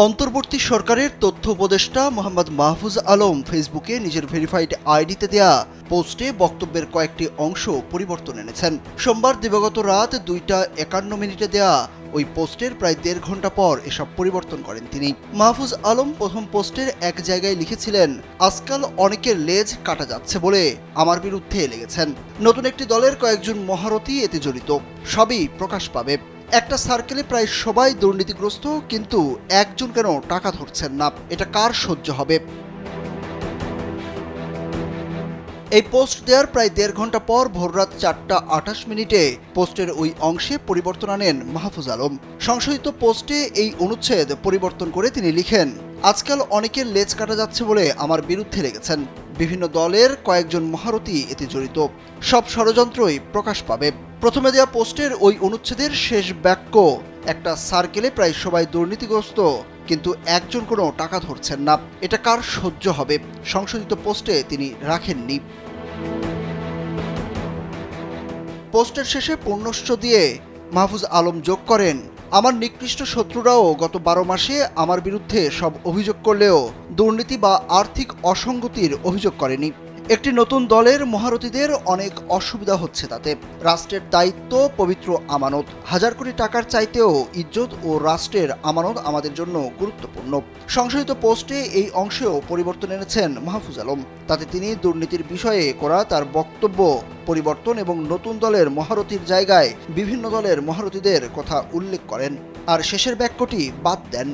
অন্তর্বর্তী সরকারের তথ্য উপদেষ্টা মোহাম্মদ মাহফুজ আলম ফেসবুকে নিজের ভেরিফাইড আইডিতে দেয়া পোস্টে বক্তব্যের কয়েকটি অংশ পরিবর্তন এনেছেন। সোমবার দিবাগত রাত 2টা 51 দেয়া ওই পোস্টের প্রায় 1.5 ঘন্টা পর এসব পরিবর্তন করেন তিনি। মাহফুজ আলম প্রথম পোস্টের এক জায়গায় লিখেছিলেন, আজকাল অনেকের লেজ কাটা যাচ্ছে বলে আমার বিরুদ্ধে লেগেছেন। নতুন একটি দলের কয়েকজন মহারথী এতে জড়িত, সবই প্রকাশ পাবে। একটা সার্কেলে প্রায় সবাই দুর্নীতিগ্রস্ত, কিন্তু একজন কেন টাকা ধরছেন না, এটা কার সহ্য হবে? এই পোস্ট দেওয়ার প্রায় 1.5 ঘন্টা পর ভোররাত 4টা 28 পোস্টের ওই অংশে পরিবর্তন আনেন মাহফুজ আলম। সংশোধিত পোস্টে এই অনুচ্ছেদ পরিবর্তন করে তিনি লিখেন, আজকাল অনেকের লেজ কাটা যাচ্ছে বলে আমার বিরুদ্ধে লেগেছেন। বিভিন্ন দলের কয়েকজন মহারথী এতে জড়িত, সব ষড়যন্ত্রই প্রকাশ পাবে। প্রথমে দেওয়া পোস্টের ওই অনুচ্ছেদের শেষ বাক্য, একটা সার্কেলে প্রায় সবাই দুর্নীতিগ্রস্ত, কিন্তু একজন কোনো টাকা ধরছেন না, এটা কার সহ্য হবে? সংশোধিত পোস্টে তিনি রাখেননি। পোস্টের শেষে পূর্ণশ্চ দিয়ে মাহফুজ আলম যোগ করেন, আমার নিকৃষ্ট শত্রুরাও গত 12 মাসে আমার বিরুদ্ধে সব অভিযোগ করলেও দুর্নীতি বা আর্থিক অসঙ্গতির অভিযোগ করেনি। একটি নতুন দলের মহারথীদের অনেক অসুবিধা হচ্ছে তাতে। রাষ্ট্রের দায়িত্ব পবিত্র আমানত, 1000 কোটি টাকার চাইতেও ইজ্জত ও রাষ্ট্রের আমানত আমাদের জন্য গুরুত্বপূর্ণ। সংশোধিত পোস্টে এই অংশেও পরিবর্তন এনেছেন মাহফুজ আলম। তাতে তিনি দুর্নীতির বিষয়ে করা তার বক্তব্য পরিবর্তন এবং নতুন দলের মহারথীর জায়গায় বিভিন্ন দলের মহারথীদের কথা উল্লেখ করেন, আর শেষের বাক্যটি বাদ দেন।